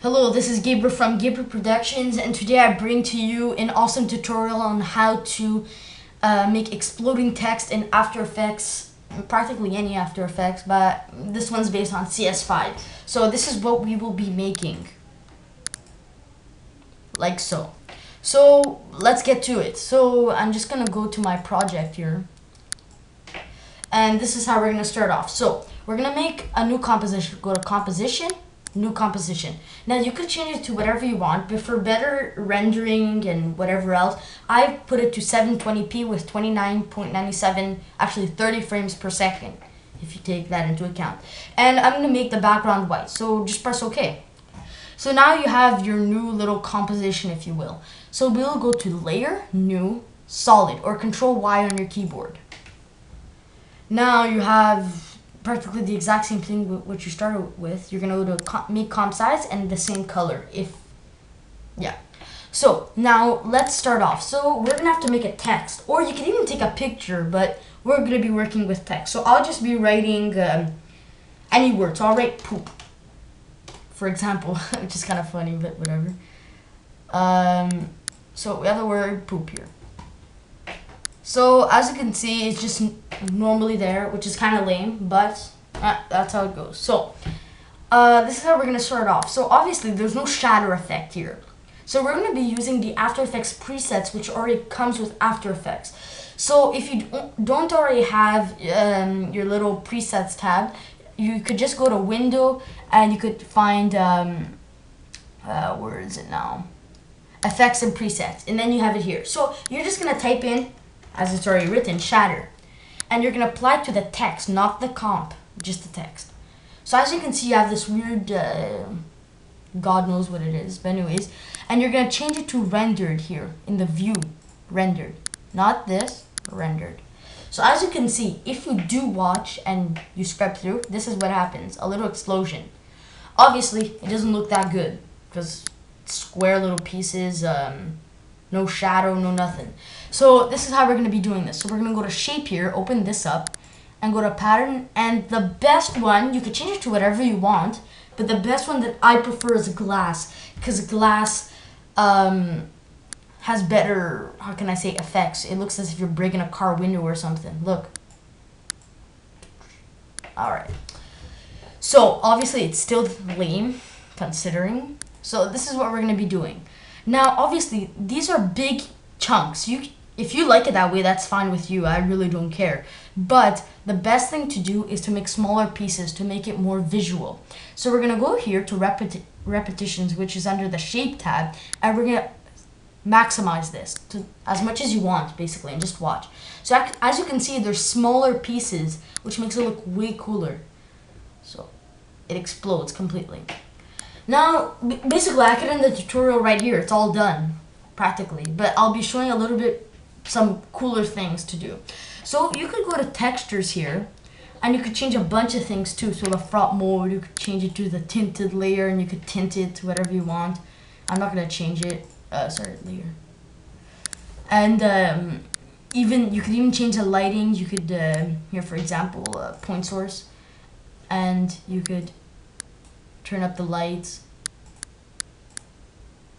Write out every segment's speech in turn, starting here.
Hello, this is Gabriel from Gabriel Productions, and today I bring to you an awesome tutorial on how to make exploding text in After Effects, practically any After Effects, but this one's based on CS5. So this is what we will be making, like so. So let's get to it. So I'm just gonna go to my project here, and this is how we're gonna start off. So we're gonna make a new composition. Go to Composition, New Composition. Now you could change it to whatever you want, but for better rendering and whatever else, I put it to 720p with 29.97, actually 30 frames per second, if you take that into account. And I'm gonna make the background white, so just press OK. So now you have your new little composition, if you will. So we'll go to Layer, New, Solid, or Control Y on your keyboard. Now you have practically the exact same thing with what you started with. You're gonna go to make comp size and the same color, yeah. So now let's start off. So we're gonna have to make a text, or you can even take a picture, but we're gonna be working with text. So I'll just be writing any word. So I'll write poop, for example, which is kind of funny, but whatever. So we have the word poop here. So as you can see, it's just normally there, which is kind of lame, but that's how it goes. So this is how we're going to start off. So obviously there's no shatter effect here. So we're going to be using the After Effects presets, which already comes with After Effects. So if you don't already have your little presets tab, you could just go to Window and you could find, where is it now? Effects and Presets, and then you have it here. So you're just going to type in, as it's already written, shatter. And you're going to apply it to the text, not the comp, just the text. So as you can see, you have this weird, God knows what it is, but anyways. And you're going to change it to rendered here, in the view, rendered. Not this, rendered. So as you can see, if you do watch and you scrub through, this is what happens, a little explosion. Obviously, it doesn't look that good, because square little pieces, no shadow, no nothing. So this is how we're going to be doing this. So we're going to go to shape here, open this up, and go to pattern. And the best one, you could change it to whatever you want, but the best one that I prefer is glass, because glass has better, how can I say, effects. It looks as if you're breaking a car window or something. Look. Alright. So obviously it's still lame, considering. So this is what we're going to be doing. Now, obviously, these are big chunks. If you like it that way, that's fine with you. I really don't care. But the best thing to do is to make smaller pieces to make it more visual. So we're going to go here to repetitions, which is under the shape tab, and we're going to maximize this to as much as you want, basically, and just watch. So as you can see, there's smaller pieces, which makes it look way cooler. So it explodes completely. Now, basically, I could end the tutorial right here. It's all done, practically. But I'll be showing a little bit some cooler things to do. So you could go to textures here, and you could change a bunch of things too. So the front mode, you could change it to the tinted layer, and you could tint it to whatever you want. I'm not gonna change it. Sorry, layer. And you could even change the lighting. You could here, for example, point source, and you could turn up the lights.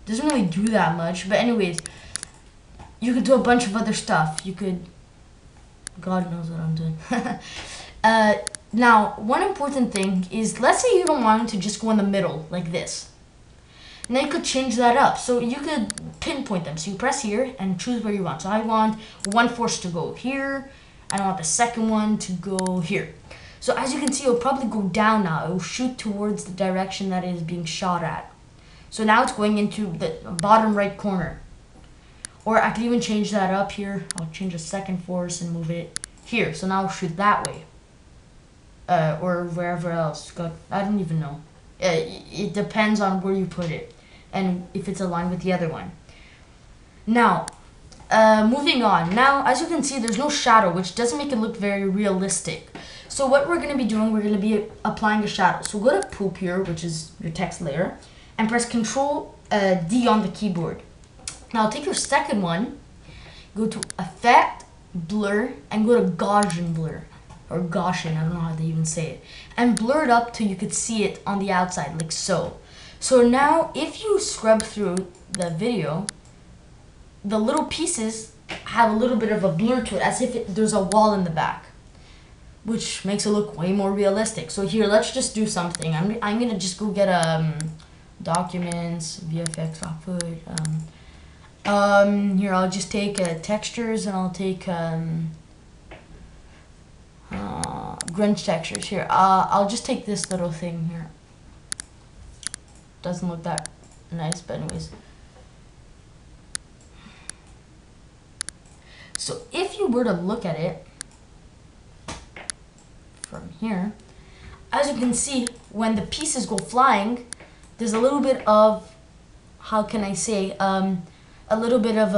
Doesn't really do that much, but anyways, you could do a bunch of other stuff. You could, God knows what I'm doing. Now, one important thing is, let's say you don't want it to just go in the middle like this. And then you could change that up. So you could pinpoint them. So you press here and choose where you want. So I want one force to go here, and I want the second one to go here. So as you can see, it'll probably go down now. It will shoot towards the direction that it is being shot at. So now it's going into the bottom right corner. Or I can even change that up here. I'll change the second force and move it here. So now it'll shoot that way. Or wherever else. I don't even know. It depends on where you put it, and if it's aligned with the other one. Now, moving on. Now, as you can see, there's no shadow, which doesn't make it look very realistic. So what we're going to be doing, we're going to be applying a shadow. So go to poop here, which is your text layer, and press Control D on the keyboard. Now take your second one, go to Effect, Blur, and go to Gaussian Blur. Or Gaussian, I don't know how they even say it. And blur it up till you could see it on the outside, like so. So now if you scrub through the video, the little pieces have a little bit of a blur to it, as if there's a wall in the back, which makes it look way more realistic. So here, let's just do something. I'm gonna just go get documents, VFX output. Here I'll just take textures, and I'll take grunge textures. Here, I'll just take this little thing here. Doesn't look that nice, but anyways. So if you were to look at it from here, as you can see, when the pieces go flying, there's a little bit of, how can I say, a little bit of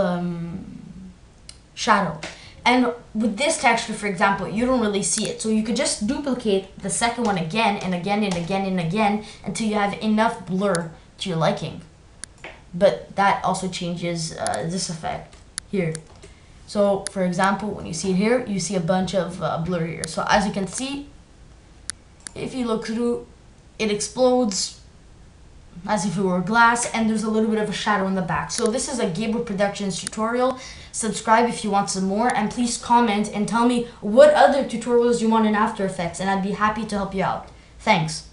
shadow. And with this texture, for example, you don't really see it. So you could just duplicate the second one again and again and again and again until you have enough blur to your liking. But that also changes this effect here. So for example, when you see it here, you see a bunch of blur here. So as you can see, if you look through, it explodes as if it were glass, and there's a little bit of a shadow in the back. So this is a Gabriel Productions tutorial. Subscribe if you want some more, and please comment and tell me what other tutorials you want in After Effects, and I'd be happy to help you out. Thanks.